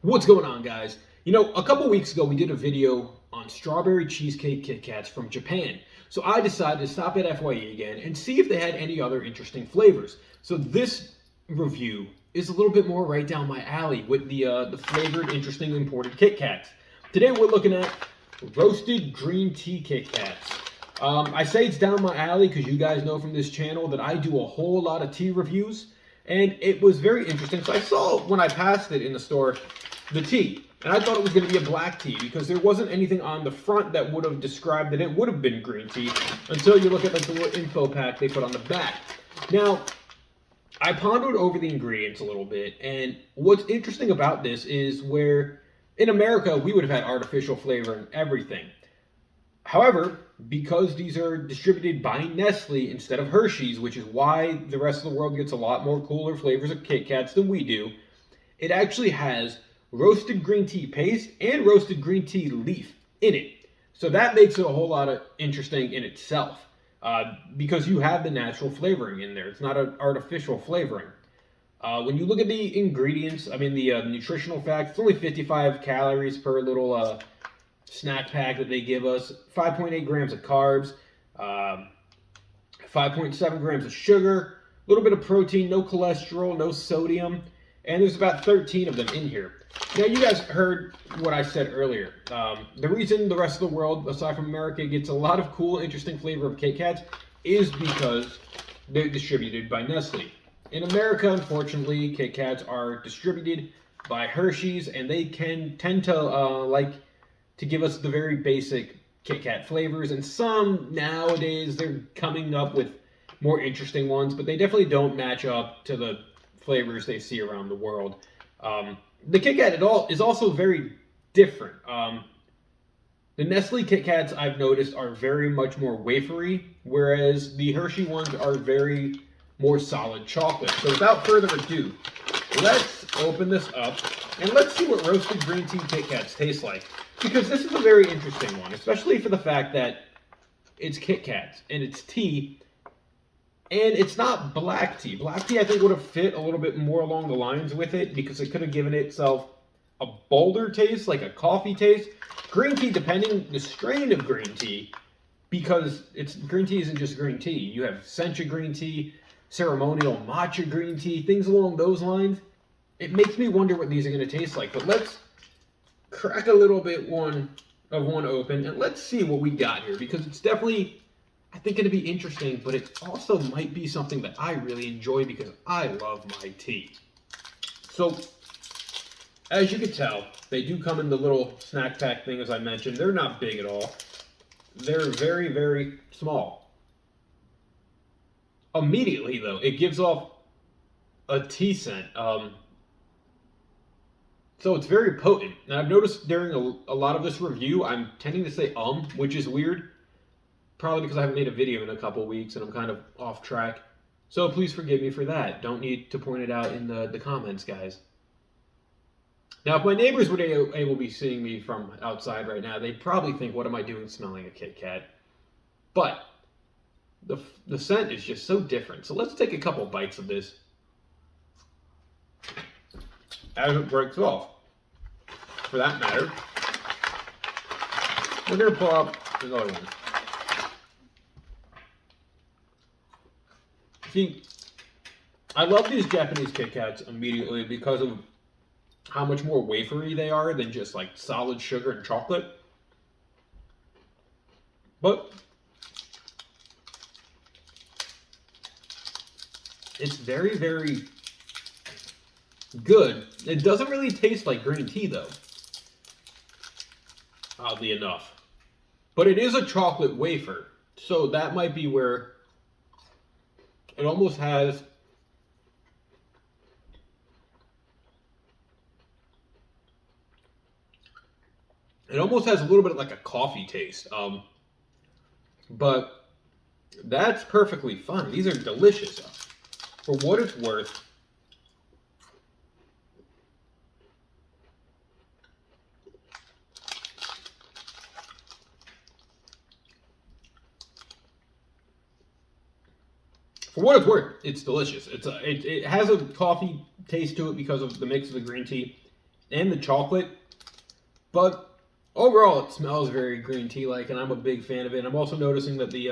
What's going on, guys? You know, a couple weeks ago we did a video on strawberry cheesecake Kit Kats from Japan. So I decided to stop at FYE again and see if they had any other interesting flavors. So this review is a little bit more right down my alley with the flavored, interesting imported Kit Kats. Today we're looking at roasted green tea Kit Kats. I say it's down my alley because you guys know from this channel that I do a whole lot of tea reviews. And it was very interesting. So I saw when I passed it in the store, the tea. And I thought it was going to be a black tea because there wasn't anything on the front that would have described that it would have been green tea until you look at like the little info pack they put on the back. Now, I pondered over the ingredients a little bit, and what's interesting about this is where in America we would have had artificial flavor in everything. However, because these are distributed by Nestle instead of Hershey's, which is why the rest of the world gets a lot more cooler flavors of Kit Kats than we do, it actually has roasted green tea paste and roasted green tea leaf in it. So that makes it a whole lot of interesting in itself because you have the natural flavoring in there. It's not an artificial flavoring. When you look at the ingredients, I mean the nutritional facts, it's only 55 calories per little snack pack that they give us. 5.8 grams of carbs, 5.7 grams of sugar, a little bit of protein, no cholesterol, no sodium, and there's about 13 of them in here. Now, you guys heard what I said earlier. The reason the rest of the world, aside from America, gets a lot of cool, interesting flavor of Kit Kats is because they're distributed by Nestle. In America, unfortunately, Kit Kats are distributed by Hershey's, and they can tend to like to give us the very basic Kit Kat flavors. And some nowadays they're coming up with more interesting ones, but they definitely don't match up to the flavors they see around the world. The Kit Kat is also very different. The Nestle Kit Kats I've noticed are very much more wafery, whereas the Hershey ones are very more solid chocolate. So without further ado, let's open this up and let's see what roasted green tea Kit Kats taste like. Because this is a very interesting one, especially for the fact that it's Kit Kats and it's tea. And it's not black tea. Black tea, I think, would have fit a little bit more along the lines with it because it could have given itself a bolder taste, like a coffee taste. Green tea, depending the strain of green tea, because green tea isn't just green tea. You have sencha green tea, ceremonial matcha green tea, things along those lines. It makes me wonder what these are going to taste like. But let's crack a little bit one open and let's see what we got here because it's definitely, I think, going to be interesting, but it also might be something that I really enjoy because I love my tea. So, as you can tell, they do come in the little snack pack thing, as I mentioned. They're not big at all. They're very, very small. Immediately, though, it gives off a tea scent. So it's very potent. And I've noticed during a lot of this review, I'm tending to say which is weird. Probably because I haven't made a video in a couple weeks and I'm kind of off track. So please forgive me for that. Don't need to point it out in the comments, guys. Now, if my neighbors were able to be seeing me from outside right now, they'd probably think, what am I doing smelling a Kit Kat? But the scent is just so different. So let's take a couple bites of this as it breaks off. For that matter, we're going to pull up another one. See, I love these Japanese Kit Kats immediately because of how much more wafery they are than just like solid sugar and chocolate. But it's very, very good. It doesn't really taste like green tea though, oddly enough. But it is a chocolate wafer, so that might be where it almost has a little bit of like a coffee taste. But that's perfectly fine. These are delicious. For what it's worth, it's delicious. It has a coffee taste to it because of the mix of the green tea. and the chocolate. But overall, it smells very green tea-like, and I'm a big fan of it. I'm also noticing that the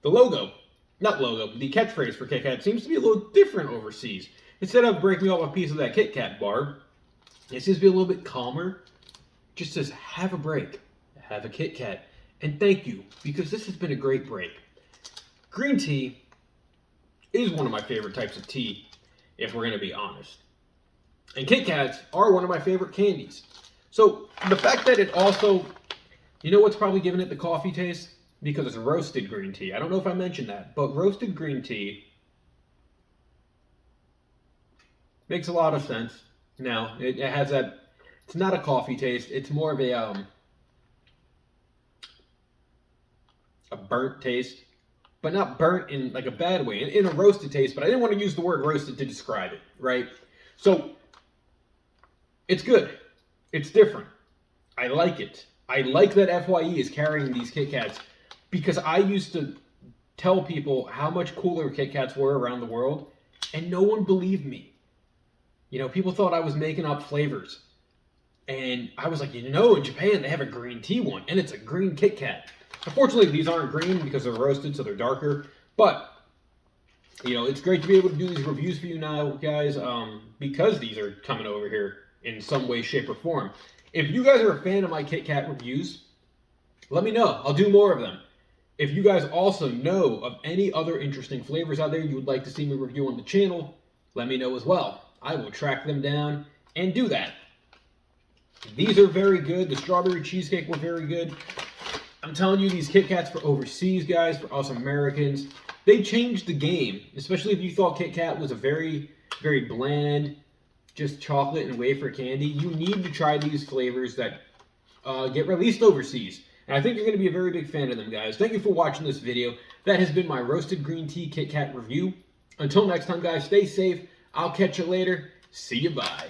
logo, not logo, the catchphrase for Kit Kat seems to be a little different overseas. Instead of breaking off a piece of that Kit Kat bar, it seems to be a little bit calmer. It just says, have a break, have a Kit Kat, and thank you, because this has been a great break. Green tea is one of my favorite types of tea, if we're going to be honest. And Kit Kats are one of my favorite candies. So the fact that it also, you know what's probably giving it the coffee taste? Because it's roasted green tea. I don't know if I mentioned that, but roasted green tea makes a lot of sense. Now, it has that, it's not a coffee taste, it's more of a burnt taste, but not burnt in like a bad way, in a roasted taste, but I didn't want to use the word roasted to describe it, right? So, it's good. It's different. I like it. I like that FYE is carrying these Kit Kats because I used to tell people how much cooler Kit Kats were around the world, and no one believed me. You know, people thought I was making up flavors. And I was like, you know, in Japan, they have a green tea one, and it's a green Kit Kat. Unfortunately, these aren't green because they're roasted, so they're darker. But, you know, it's great to be able to do these reviews for you now, guys, because these are coming over here in some way, shape, or form. If you guys are a fan of my Kit Kat reviews, let me know. I'll do more of them. If you guys also know of any other interesting flavors out there you would like to see me review on the channel, let me know as well. I will track them down and do that. These are very good. The strawberry cheesecake were very good. I'm telling you, these Kit Kats for overseas, guys, for us Americans, they changed the game. Especially if you thought Kit Kat was a very, very bland, just chocolate and wafer candy. You need to try these flavors that get released overseas. And I think you're going to be a very big fan of them, guys. Thank you for watching this video. That has been my roasted green tea Kit Kat review. Until next time, guys, stay safe. I'll catch you later. See you, bye.